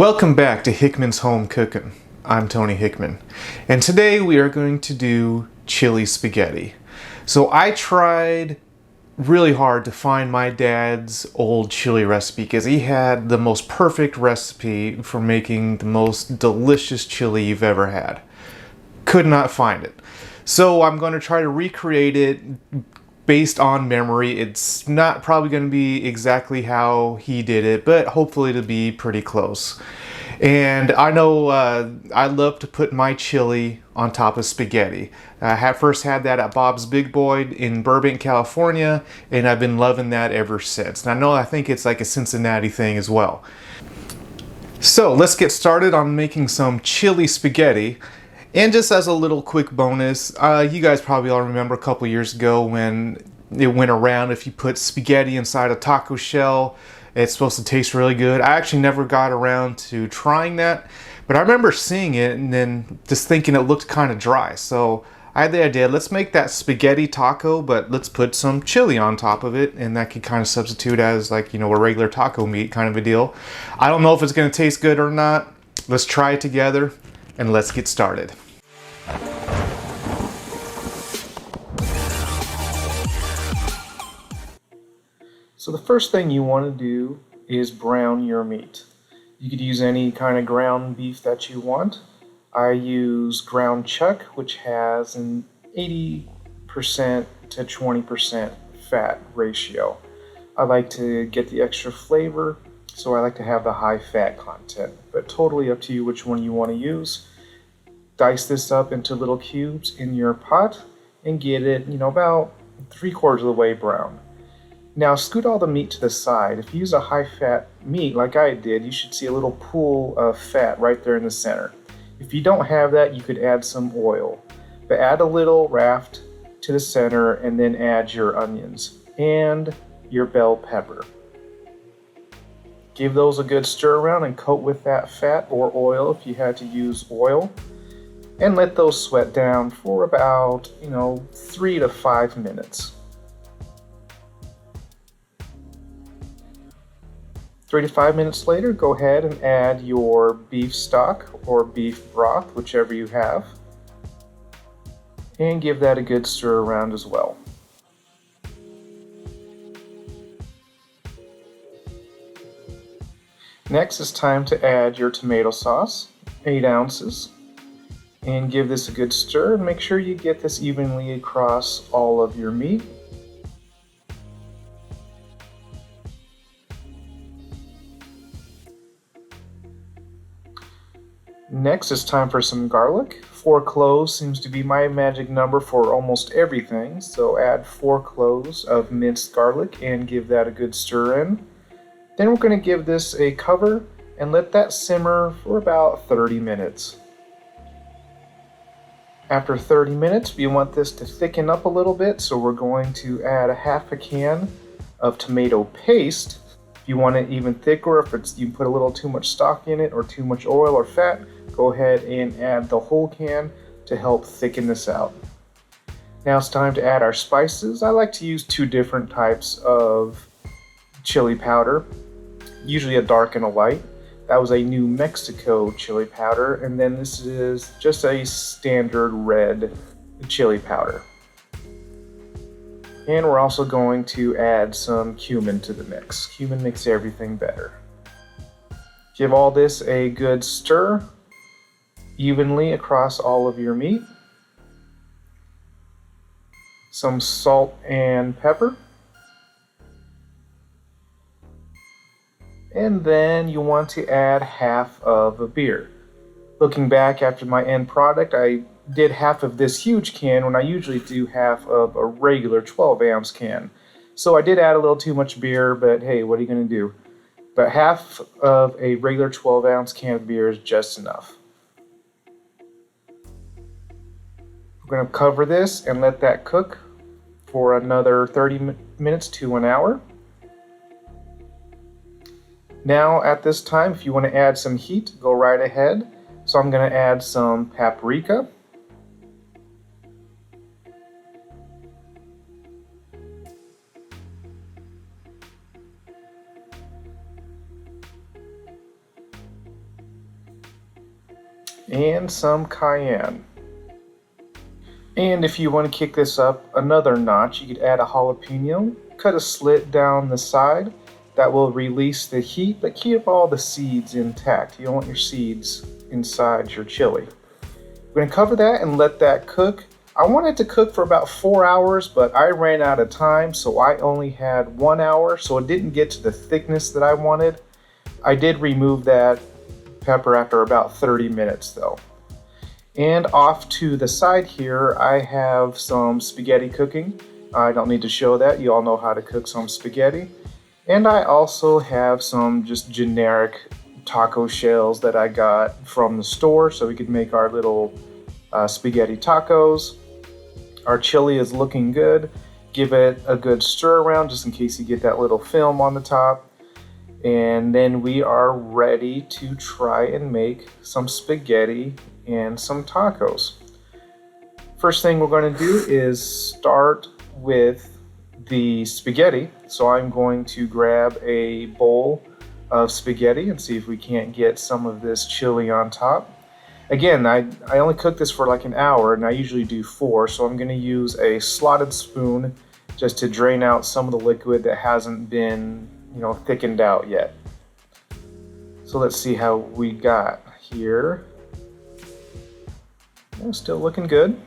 Welcome back to Hickman's Home Cooking. I'm Tony Hickman, and today we are going to do chili spaghetti. So I tried really hard to find my dad's old chili recipe because he had the most perfect recipe for making the most delicious chili you've ever had. Could not find it. So I'm going to try to recreate it based on memory. It's not probably going to be exactly how he did it, but hopefully it'll be pretty close. And I know I love to put my chili on top of spaghetti. I first had that at Bob's Big Boy in Burbank, California, and I've been loving that ever since. And I think it's like a Cincinnati thing as well. So let's get started on making some chili spaghetti. And just as a little quick bonus, you guys probably all remember a couple years ago when it went around if you put spaghetti inside a taco shell, it's supposed to taste really good. I actually never got around to trying that, but I remember seeing it and then just thinking it looked kind of dry. So I had the idea, let's make that spaghetti taco, but let's put some chili on top of it, and that could kind of substitute as like, a regular taco meat kind of a deal. I don't know if it's going to taste good or not. Let's try it together and let's get started. So the first thing you want to do is brown your meat. You could use any kind of ground beef that you want. I use ground chuck, which has an 80% to 20% fat ratio. I like to get the extra flavor, so I like to have the high fat content, but totally up to you which one you want to use. Dice this up into little cubes in your pot and get it, about 3/4 of the way brown. Now scoot all the meat to the side. If you use a high fat meat like I did, you should see a little pool of fat right there in the center. If you don't have that, you could add some oil, but add a little raft to the center and then add your onions and your bell pepper. Give those a good stir around and coat with that fat or oil if you had to use oil. And let those sweat down for about, 3 to 5 minutes. 3 to 5 minutes later, go ahead and add your beef stock or beef broth, whichever you have, and give that a good stir around as well. Next, it's time to add your tomato sauce, 8 ounces. And give this a good stir and make sure you get this evenly across all of your meat. Next, it's time for some garlic. 4 cloves seems to be my magic number for almost everything, so add 4 cloves of minced garlic and give that a good stir in. Then we're going to give this a cover and let that simmer for about 30 minutes. After 30 minutes, we want this to thicken up a little bit, so we're going to add a half a can of tomato paste. If you want it even thicker, if you put a little too much stock in it or too much oil or fat, go ahead and add the whole can to help thicken this out. Now it's time to add our spices. I like to use 2 different types of chili powder, usually a dark and a light. That was a New Mexico chili powder, and then this is just a standard red chili powder. And we're also going to add some cumin to the mix. Cumin makes everything better. Give all this a good stir evenly across all of your meat. Some salt and pepper. And then you want to add half of a beer. Looking back after my end product, I did half of this huge can when I usually do half of a regular 12-ounce can. So I did add a little too much beer, but hey, what are you going to do? But half of a regular 12-ounce can of beer is just enough. We're going to cover this and let that cook for another 30 minutes to an hour. Now at this time, if you want to add some heat, go right ahead. So I'm going to add some paprika. and some cayenne. And if you want to kick this up another notch, you could add a jalapeno, cut a slit down the side. That will release the heat, but keep all the seeds intact. You don't want your seeds inside your chili. We're going to cover that and let that cook. I wanted to cook for about 4 hours, but I ran out of time, so I only had 1 hour, so it didn't get to the thickness that I wanted. I did remove that pepper after about 30 minutes though. And off to the side here, I have some spaghetti cooking. I don't need to show that. You all know how to cook some spaghetti. And I also have some just generic taco shells that I got from the store so we could make our little spaghetti tacos. Our chili is looking good. Give it a good stir around just in case you get that little film on the top. And then we are ready to try and make some spaghetti and some tacos. First thing we're going to do is start with the spaghetti. So I'm going to grab a bowl of spaghetti and see if we can't get some of this chili on top. Again, I only cook this for like an hour and I usually do 4, so I'm going to use a slotted spoon just to drain out some of the liquid that hasn't been, thickened out yet. So let's see how we got here. Still looking good.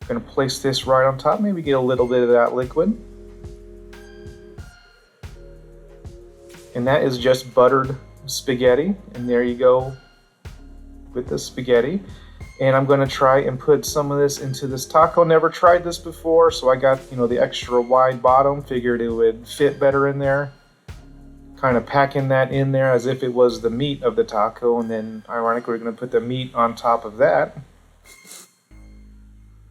I'm going to place this right on top, maybe get a little bit of that liquid. And that is just buttered spaghetti, and there you go with the spaghetti. And I'm going to try and put some of this into this taco. Never tried this before, so I got the extra wide bottom, figured it would fit better in there. Kind of packing that in there as if it was the meat of the taco, and then ironically we're going to put the meat on top of that.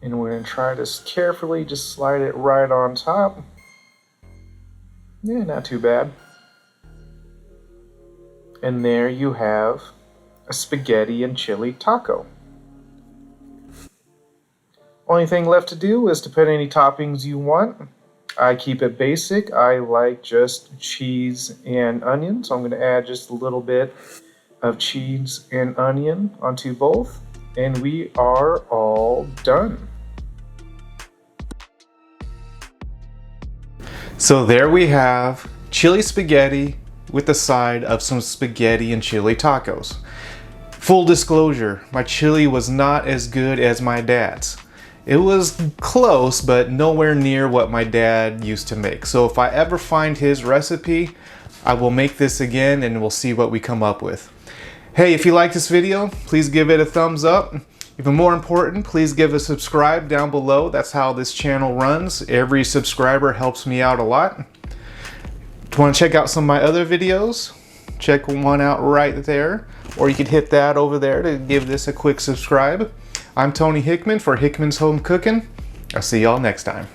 And we're going to try to carefully just slide it right on top. Yeah, not too bad. And there you have a spaghetti and chili taco. Only thing left to do is to put any toppings you want. I keep it basic. I like just cheese and onion, so I'm going to add just a little bit of cheese and onion onto both, and we are all done. So there we have chili spaghetti with the side of some spaghetti and chili tacos. Full disclosure, my chili was not as good as my dad's. It was close, but nowhere near what my dad used to make. So if I ever find his recipe, I will make this again and we'll see what we come up with. Hey, if you like this video, please give it a thumbs up. Even more important, please give a subscribe down below. That's how this channel runs. Every subscriber helps me out a lot. If you want to check out some of my other videos, check one out right there. Or you could hit that over there to give this a quick subscribe. I'm Tony Hickman for Hickman's Home Cooking. I'll see y'all next time.